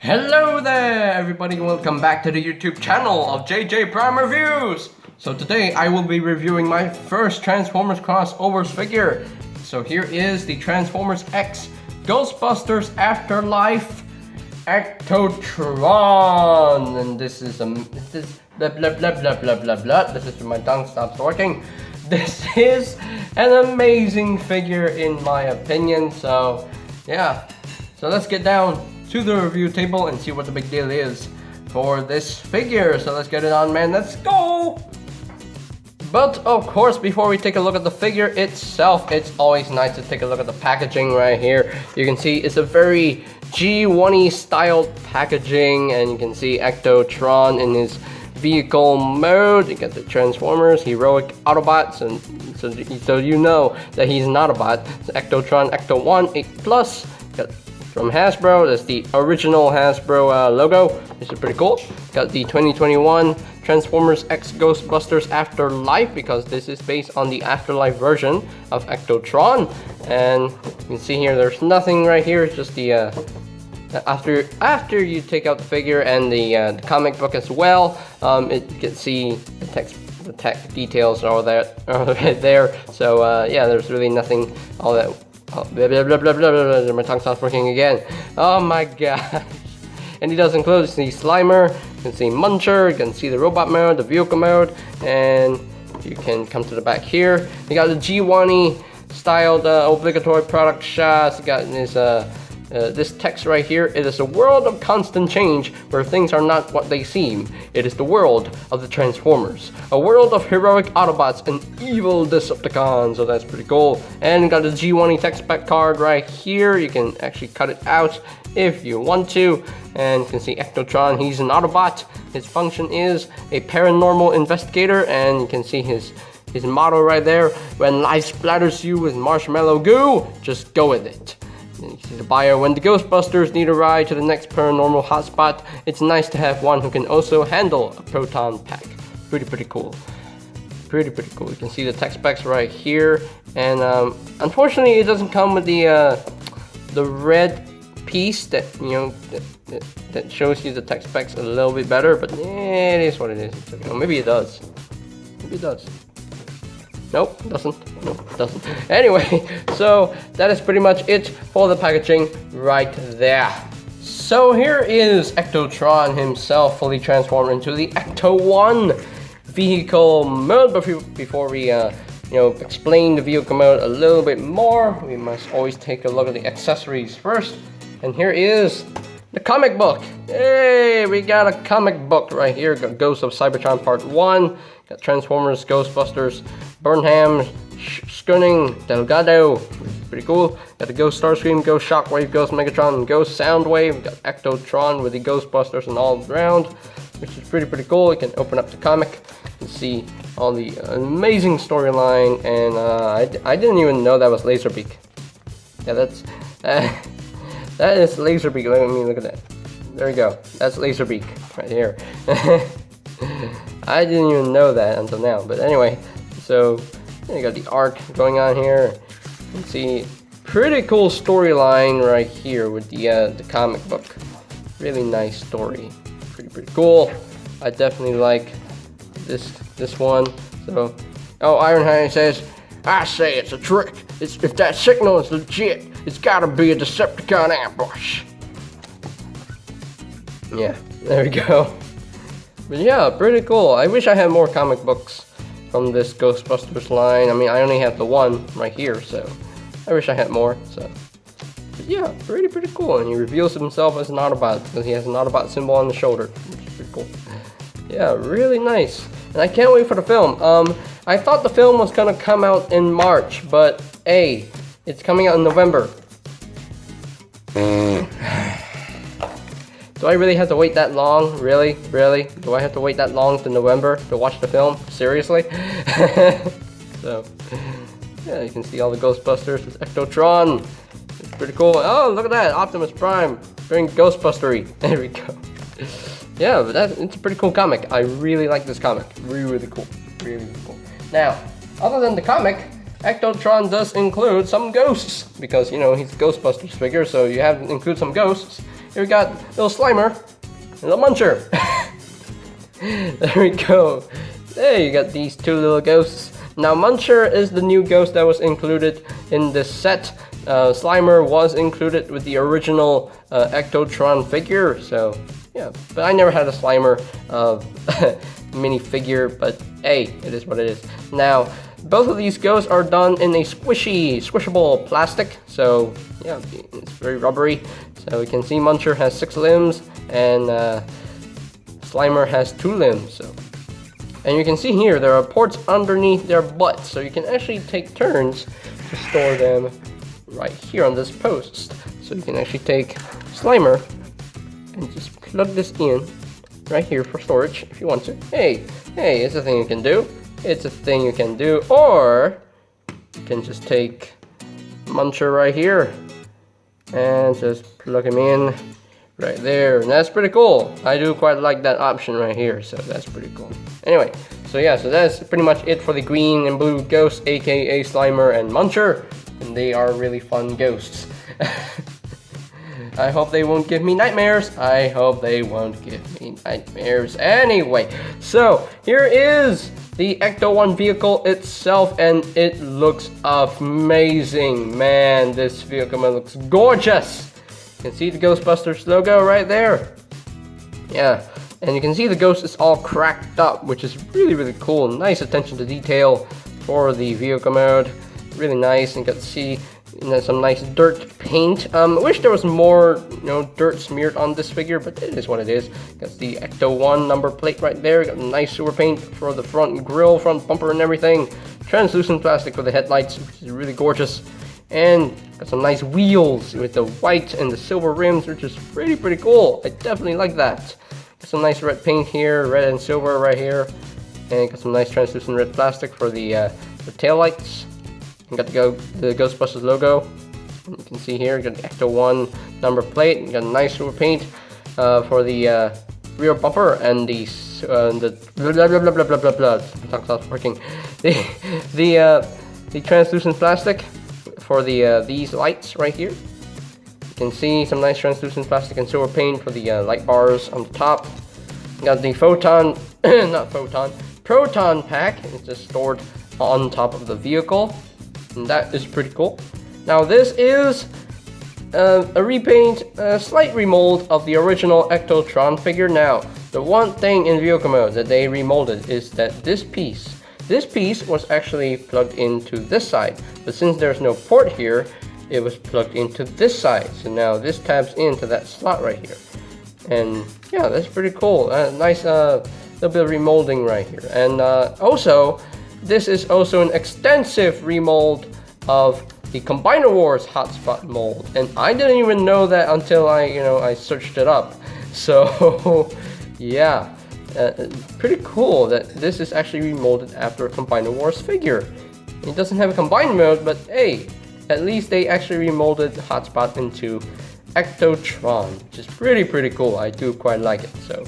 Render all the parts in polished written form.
Hello there everybody, welcome back to the YouTube channel of JJ Prime Reviews. So today I will be reviewing my first Transformers crossovers figure. So here is the Transformers X Ghostbusters Afterlife ECTOTRON. And this is blah blah blah blah blah blah blah. This is when my tongue stops working. This is an amazing figure in my opinion. So yeah, so let's get down to the review table and see what the big deal is for this figure. So let's get it on, man. Let's go! But of course, before we take a look at the figure itself, it's always nice to take a look at the packaging right here. You can see it's a very G1-y styled packaging, and you can see ECTOTRON in his vehicle mode. You got the Transformers, heroic Autobots, and so you know that he's an Autobot. It's ECTOTRON Ecto-1 8+. Got from Hasbro, that's the original Hasbro logo, which is pretty cool. Got the 2021 Transformers X Ghostbusters Afterlife, because this is based on the Afterlife version of ECTOTRON. And you can see here, there's nothing right here. It's just the after you take out the figure and the comic book as well, you can see the text details are all that there. So yeah, there's really nothing all that. Oh, blah, blah, blah, blah, blah, blah. My tongue stops working again. Oh my gosh. And he does include the Slimer, you can see Muncher, you can see the robot mode, the vehicle mode, and you can come to the back here. You got the G1-y styled obligatory product shots. You got this text right here. It is a world of constant change where things are not what they seem. It is the world of the Transformers. A world of heroic Autobots and evil Decepticons. So that's pretty cool. And you got the G1-y text pack card right here. You can actually cut it out if you want to. And you can see ECTOTRON, he's an Autobot. His function is a paranormal investigator. And you can see his motto right there. When life splatters you with marshmallow goo, just go with it. And you see the bio, when the Ghostbusters need a ride to the next paranormal hotspot, it's nice to have one who can also handle a Proton Pack. Pretty cool. Pretty cool. You can see the tech specs right here, and unfortunately it doesn't come with the red piece that, you know, that shows you the tech specs a little bit better, but it is what it is. Or maybe it does. Maybe it does. Nope, doesn't. Nope, doesn't. Anyway, so that is pretty much it for the packaging right there. So here is ECTOTRON himself, fully transformed into the Ecto-1 vehicle mode. But before we explain the vehicle mode a little bit more, we must always take a look at the accessories first. And here is the comic book. Hey, we got a comic book right here. Got Ghosts of Cybertron Part 1. Got Transformers, Ghostbusters, Burnham, Stunning, Delgado, which is pretty cool. Got the Ghost Starscream, Ghost Shockwave, Ghost Megatron, and Ghost Soundwave. Got ECTOTRON with the Ghostbusters and all around, which is pretty cool. You can open up the comic and see all the amazing storyline. And I didn't even know that was Laserbeak. Yeah, that's that is Laserbeak. Let me look at that. There we go. That's Laserbeak right here. I didn't even know that until now, but anyway, so you got the arc going on here. You can see pretty cool storyline right here with the comic book. Really nice story, pretty cool. I definitely like this one. So, oh, Ironhide says, I say it's a trick. If that signal is legit, it's gotta be a Decepticon ambush. Yeah, there we go. But yeah, pretty cool. I wish I had more comic books from this Ghostbusters line. I mean, I only have the one right here, so I wish I had more. So, but yeah, pretty cool. And he reveals himself as an Autobot because he has an Autobot symbol on the shoulder, which is pretty cool. Yeah, really nice. And I can't wait for the film. I thought the film was gonna come out in March, but hey, it's coming out in November. Do I really have to wait that long? Really? Do I have to wait that long to November to watch the film? Seriously? So, yeah, you can see all the Ghostbusters. It's ECTOTRON. It's pretty cool. Oh, look at that. Optimus Prime. Very Ghostbustery. There we go. Yeah, but it's a pretty cool comic. I really like this comic. Really cool. Really cool. Now, other than the comic, ECTOTRON does include some ghosts. Because, you know, he's a Ghostbusters figure, so you have to include some ghosts. Here we got little Slimer, little Muncher. There we go. There you got these two little ghosts. Now Muncher is the new ghost that was included in this set. Slimer was included with the original ECTOTRON figure, so yeah. But I never had a Slimer mini figure, but hey, it is what it is. Now, both of these ghosts are done in a squishable plastic, so yeah, it's very rubbery. So we can see Muncher has 6 limbs, and Slimer has 2 limbs. So, and you can see here there are ports underneath their butts, so you can actually take turns to store them right here on this post. So you can actually take Slimer and just plug this in right here for storage if you want to. Hey, it's a thing you can do. It's a thing you can do. Or you can just take Muncher right here and just plug him in right there. And that's pretty cool. I do quite like that option right here, so that's pretty cool. Anyway, so yeah, so that's pretty much it for the green and blue ghosts, aka Slimer and Muncher. And they are really fun ghosts. I hope they won't give me nightmares. I hope they won't give me nightmares. Anyway, so here is the Ecto-1 vehicle itself, and it looks amazing. Man, this vehicle looks gorgeous. You can see the Ghostbusters logo right there. Yeah, and you can see the ghost is all cracked up, which is really, really cool. Nice attention to detail for the vehicle mode. Really nice, and you got to see some nice dirt paint. I wish there was more, dirt smeared on this figure, but it is what it is. Got the Ecto-1 number plate right there. Got nice sewer paint for the front grille, front bumper, and everything. Translucent plastic for the headlights, which is really gorgeous. And got some nice wheels with the white and the silver rims, which is pretty cool. I definitely like that. Got some nice red paint here, red and silver right here. And got some nice translucent red plastic for the tail lights. You got the Ghostbusters logo. You can see here, you got the Ecto-1 number plate. You got nice silver paint for the rear bumper and the stop working. The translucent plastic for the these lights right here. You can see some nice translucent plastic and silver paint for the light bars on the top. You got the Proton Pack. It's just stored on top of the vehicle. And that is pretty cool. Now this is a repaint, a slight remold of the original ECTOTRON figure. Now, the one thing in vehicle mode that they remolded is that this piece was actually plugged into this side. But since there's no port here, it was plugged into this side. So now this tabs into that slot right here. And yeah, that's pretty cool. Nice little bit of remolding right here. And also, this is also an extensive remold of the Combiner Wars hotspot mold, and I didn't even know that until I searched it up. So yeah, pretty cool that this is actually remolded after a Combiner Wars figure. It doesn't have a combined mode, but hey, at least they actually remolded hotspot into ECTOTRON, which is pretty cool. I do quite like it. So,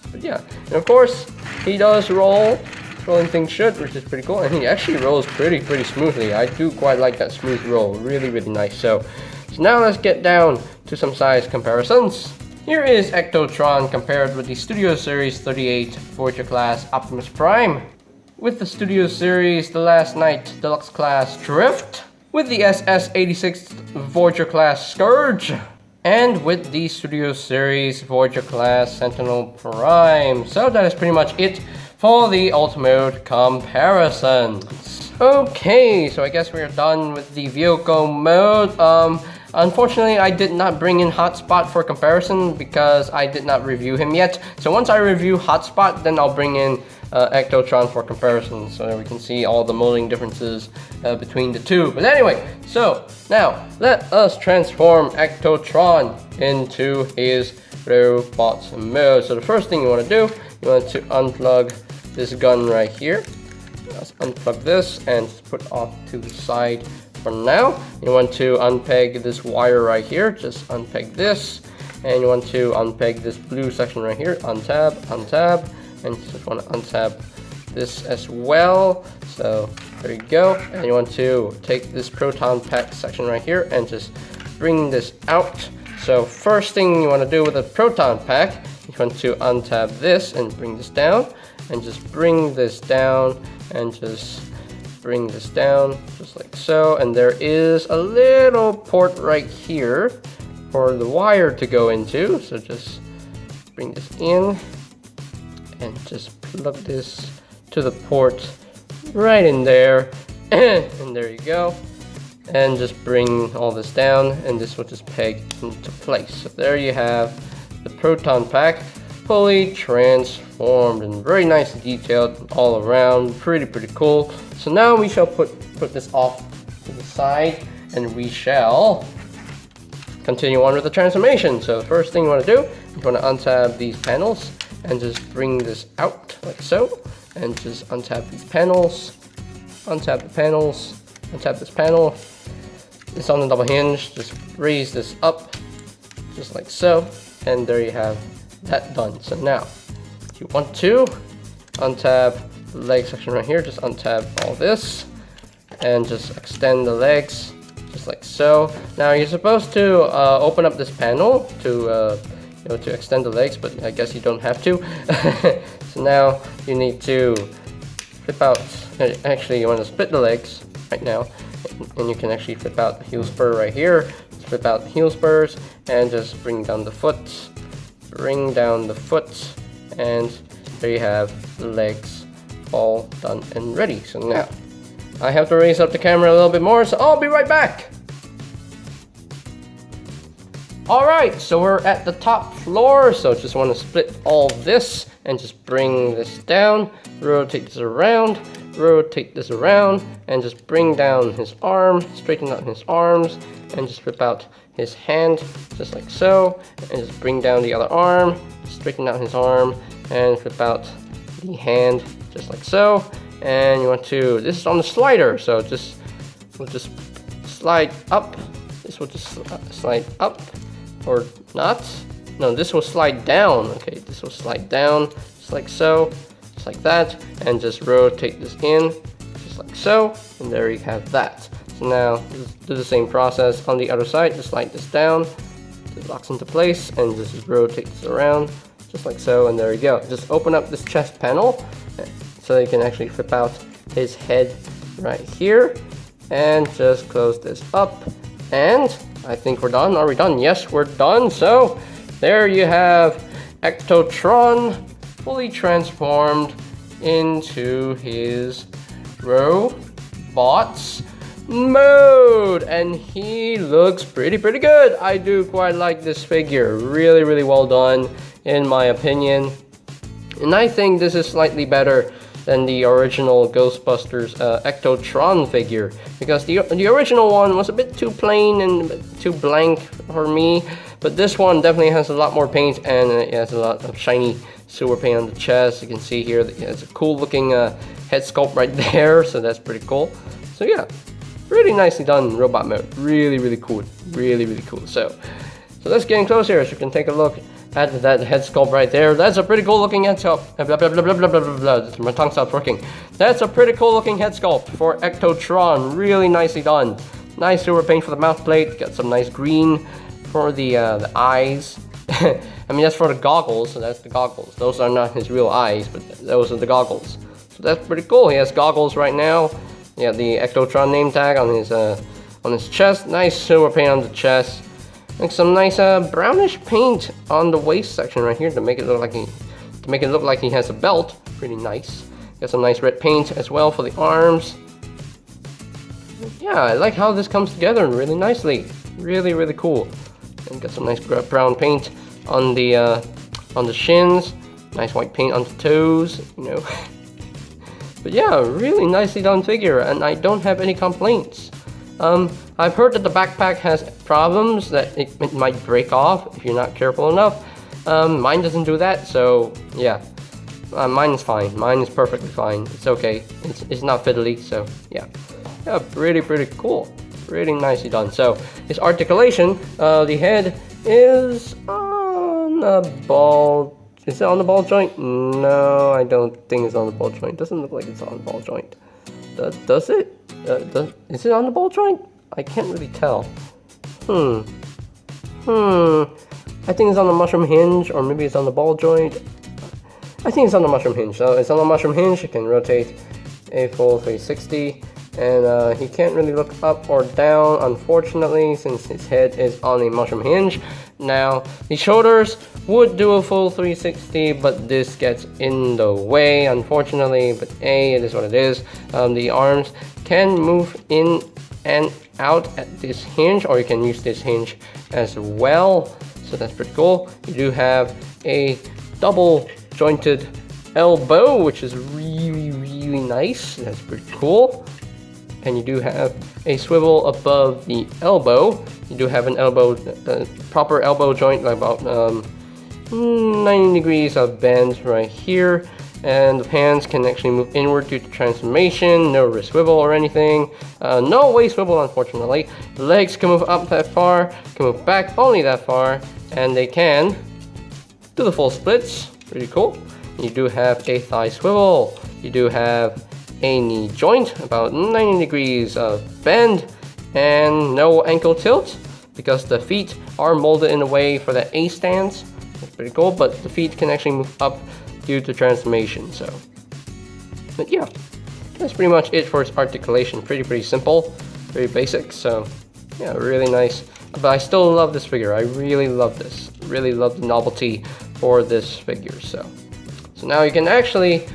but yeah, and of course he does roll. Rolling things should, which is pretty cool, and he actually rolls pretty smoothly. I do quite like that smooth roll, really nice. So now let's get down to some size comparisons. Here is ECTOTRON compared with the Studio Series 38 Voyager class Optimus Prime, with the Studio Series The Last Knight Deluxe class Drift, with the SS-86 Voyager class Scourge, and with the Studio Series Voyager class Sentinel Prime. So that is pretty much it for the ultimate comparisons. Okay, so I guess we're done with the vehicle mode. Unfortunately, I did not bring in Hotspot for comparison because I did not review him yet. So once I review Hotspot, then I'll bring in ECTOTRON for comparison so that we can see all the molding differences between the two. But anyway, so now let us transform ECTOTRON into his robot mode. So the first thing you want to do, you want to unplug this gun right here. Let's unplug this and put off to the side for now. You want to unpeg this wire right here. Just unpeg this, and you want to unpeg this blue section right here. Untab, and you just want to untab this as well. So there you go. And you want to take this Proton Pack section right here and just bring this out So first thing you want to do with a Proton Pack, you want to untab this and bring this down, and just bring this down, and just bring this down, just like so. And there is a little port right here for the wire to go into, so just bring this in, and just plug this to the port right in there, and there you go. And just bring all this down, and this will just peg into place. So there you have the Proton Pack, fully transformed and very nicely detailed all around. Pretty cool. So now we shall put this off to the side, and we shall continue on with the transformation. So the first thing you want to do, you want to untab these panels and just bring this out like so, and just untap these panels, untap the panels, untap this panel. It's on the double hinge, just raise this up just like so, and there you have that done. So now if you want to untab the leg section right here, just untab all this and just extend the legs just like so. Now you're supposed to open up this panel to to extend the legs, but I guess you don't have to. So now you need to flip out, actually you want to split the legs right now, and you can actually flip out the heel spur right here. Flip out the heel spurs and just bring down the foot, bring down the foot, and there you have the legs all done and ready. So now I have to raise up the camera a little bit more, so I'll be right back. Alright, so we're at the top floor, so just want to split all this and just bring this down, rotate this around, and just bring down his arm, straighten out his arms, and just flip out his hand just like so, and just bring down the other arm, straighten out his arm, and flip out the hand just like so. And you want to, this is on the slider, so we'll just slide up. This will just slide up, or not. No, this will slide down. Okay, this will slide down just like so, just like that, and just rotate this in just like so, and there you have that. So now just do the same process on the other side. Just slide this down, it locks into place, and just rotate this around just like so, and there you go. Just open up this chest panel so you can actually flip out his head right here, and just close this up, and I think we're done. Are we done? Yes, we're done. So there you have ECTOTRON fully transformed into his robots mode, and he looks pretty good. I do quite like this figure. Really well done in my opinion, and I think this is slightly better than the original Ghostbusters ECTOTRON figure, because the original one was a bit too plain and too blank for me, but this one definitely has a lot more paint, and it has a lot of shiny silver paint on the chest. You can see here that it has a cool looking head sculpt right there, so that's pretty cool. So yeah, really nicely done robot mode. Really cool. Really cool. So let's get in close here so you can take a look at that head sculpt right there. That's a pretty cool looking head sculpt. My tongue stopped working. That's a pretty cool looking head sculpt for ECTOTRON. Really nicely done. Nice silver paint for the mouth plate. Got some nice green for the eyes. I mean, that's for the goggles, so that's the goggles. Those are not his real eyes, but those are the goggles. So that's pretty cool. He has goggles right now. Yeah, the ECTOTRON name tag on his chest. Nice silver paint on the chest. Like some nice brownish paint on the waist section right here to make it look like he has a belt. Pretty nice. Got some nice red paint as well for the arms. Yeah, I like how this comes together really nicely. Really cool. And got some nice brown paint on the shins. Nice white paint on the toes. You know. But yeah, really nicely done figure, and I don't have any complaints. I've heard that the backpack has problems, that it might break off if you're not careful enough. Mine doesn't do that, so yeah. Mine is fine. Mine is perfectly fine. It's okay. It's not fiddly, so yeah. Yeah, pretty cool. Really nicely done. So his articulation, the head is on the ball. Is it on the ball joint? No, I don't think it's on the ball joint. Doesn't look like it's on the ball joint. Does it? Is it on the ball joint? I can't really tell. I think it's on the mushroom hinge, or maybe it's on the ball joint. I think it's on the mushroom hinge. So it's on the mushroom hinge. You can rotate a full 360, and he can't really look up or down, unfortunately, since his head is on a mushroom hinge. Now, the shoulders would do a full 360, but this gets in the way, unfortunately. But hey, it is what it is. The arms can move in and out at this hinge, or you can use this hinge as well. So that's pretty cool. You do have a double jointed elbow, which is really nice. That's pretty cool. And you do have a swivel above the elbow. You do have an elbow, proper elbow joint, like about 90 degrees of bend right here. And the hands can actually move inward due to transformation. No wrist swivel or anything. No waist swivel, unfortunately. The legs can move up that far, can move back only that far, and they can do the full splits. Pretty cool. You do have a thigh swivel. You do have a knee joint, about 90 degrees of bend, and no ankle tilt because the feet are molded in a way for the A stance. That's pretty cool, but the feet can actually move up due to transformation. So, but yeah, that's pretty much it for its articulation. Pretty simple, very basic. So yeah, really nice. But I still love this figure. I really love this. Really love the novelty for this figure. So now you can actually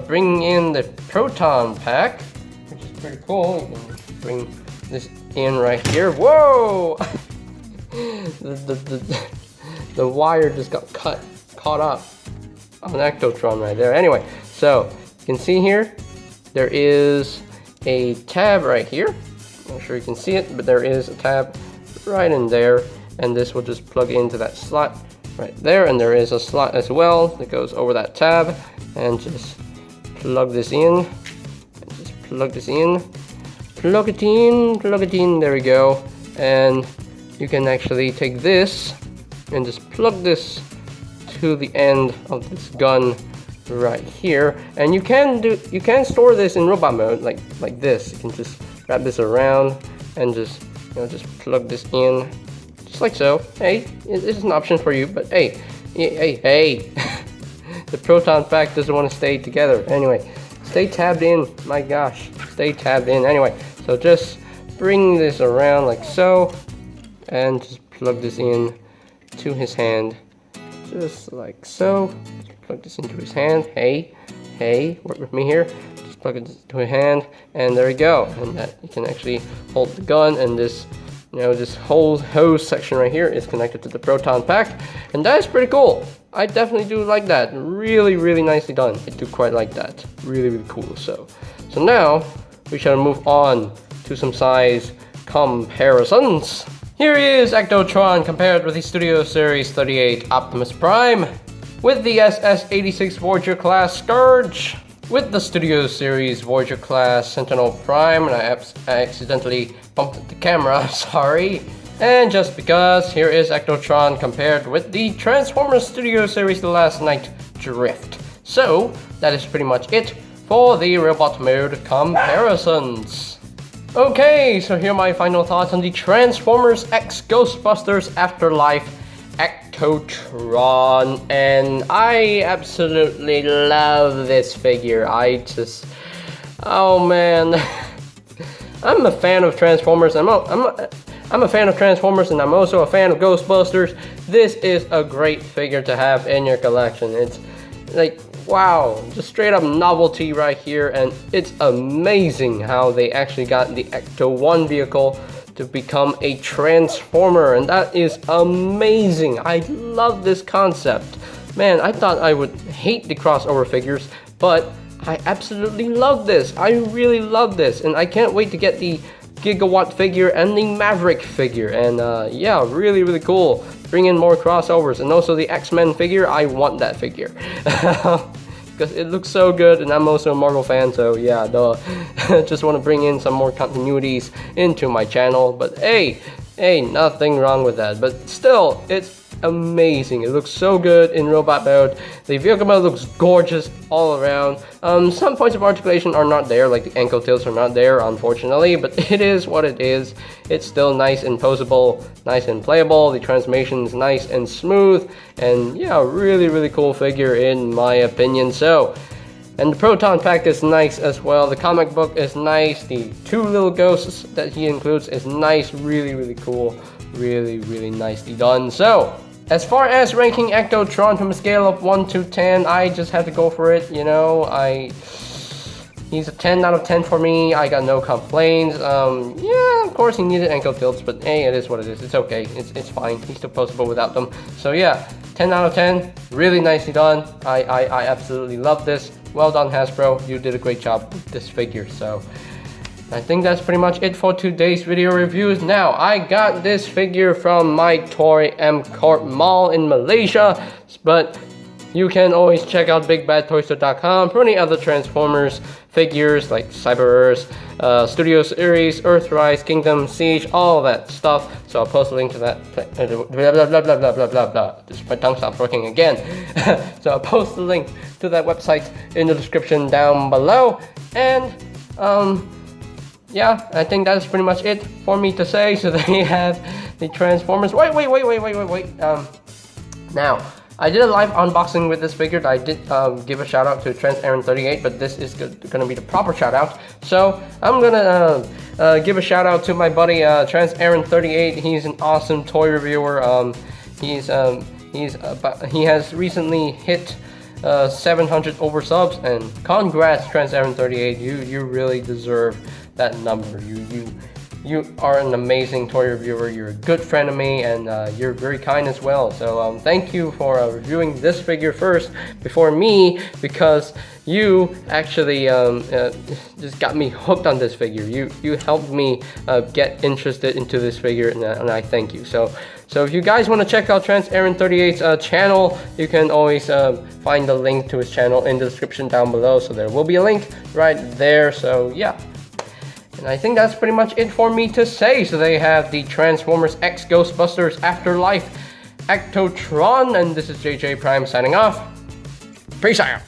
bring in the Proton Pack, which is pretty cool. You can bring this in right here. Whoa! the wire just got caught up on ECTOTRON right there. Anyway, so you can see here, there is a tab right here. I'm not sure you can see it, but there is a tab right in there, and this will just plug into that slot right there, and there is a slot as well that goes over that tab, and just plug this in, and just plug this in, plug it in, there we go. And you can actually take this and just plug this to the end of this gun right here, and you can store this in robot mode like this. You can just wrap this around and just just plug this in just like so. Hey, this is an option for you, but hey. The Proton Pack doesn't want to stay together. Anyway, stay tabbed in. My gosh, stay tabbed in. Anyway, so just bring this around like so, and just plug this in to his hand, just like so. Just plug this into his hand. Hey, work with me here. Just plug it to his hand, and there we go. And that you can actually hold the gun, and this this whole hose section right here is connected to the Proton Pack, and that is pretty cool. I definitely do like that. Really nicely done. I do quite like that. Really cool. So now we shall move on to some size comparisons. Here is ECTOTRON compared with the Studio Series 38 Optimus Prime, with the SS-86 Voyager class Scourge, with the Studio Series Voyager class Sentinel Prime, and I accidentally bumped the camera, sorry. And just because, here is ECTOTRON compared with the Transformers Studio Series The Last Night Drift. So, that is pretty much it for the robot mode comparisons. Okay, so here are my final thoughts on the Transformers X Ghostbusters Afterlife ECTOTRON, and I absolutely love this figure. Oh man, I'm a fan of Transformers. I'm a fan of Transformers, and I'm also a fan of Ghostbusters. This is a great figure to have in your collection. It's like, wow, just straight up novelty right here, and it's amazing how they actually got the Ecto-1 vehicle to become a Transformer, and that is amazing. I love this concept. Man, I thought I would hate the crossover figures, but I absolutely love this. I really love this, and I can't wait to get the Gigawatt figure and the Maverick figure, and yeah, really cool. Bring in more crossovers, and also the X-Men figure. I want that figure because it looks so good, and I'm also a Marvel fan, so yeah, just want to bring in some more continuities into my channel. But hey, nothing wrong with that. But still, it's amazing. It looks so good in robot mode. The vehicle mode looks gorgeous all around. Some points of articulation are not there, like the ankle tilts are not there, unfortunately, but it is what it is. It's still nice and posable, nice and playable. The transformation is nice and smooth, and yeah, really cool figure in my opinion. So, and the Proton Pack is nice as well. The comic book is nice. The 2 little ghosts that he includes is nice. Really cool. Really nicely done. So, as far as ranking ECTOTRON from a scale of 1 to 10, I just had to go for it, you know. He's a 10 out of 10 for me. I got no complaints. Yeah, of course he needed ankle tilts, but hey, it is what it is. It's okay. It's fine. He's still postable without them. So yeah, 10 out of 10. Really nicely done. I absolutely love this. Well done, Hasbro. You did a great job with this figure. So I think that's pretty much it for today's video reviews. Now, I got this figure from my Toy M Corp Mall in Malaysia, but you can always check out BigBadToyStore.com for any other Transformers figures like Cyber-Earth, Studio Series, Earthrise, Kingdom, Siege, all that stuff. So I'll post a link to that. Just my tongue stops working again. So I'll post the link to that website in the description down below. And yeah, I think that's pretty much it for me to say. So they have the Transformers. Wait. Now, I did a live unboxing with this figure. I did give a shout out to TransAaron38, but this is gonna be the proper shout out. So I'm gonna give a shout out to my buddy TransAaron38. He's an awesome toy reviewer. He has recently hit 700 over subs, and congrats, TransAaron38. You really deserve that number. You are an amazing toy reviewer. You're a good friend of me, and you're very kind as well. So thank you for reviewing this figure first before me, because you actually just got me hooked on this figure. You helped me get interested into this figure, and I thank you. So if you guys want to check out TransAaron38's channel, you can always find the link to his channel in the description down below. So there will be a link right there. So yeah. And I think that's pretty much it for me to say. So they have the Transformers X Ghostbusters Afterlife ECTOTRON, and this is JJ Prime signing off. Peace out.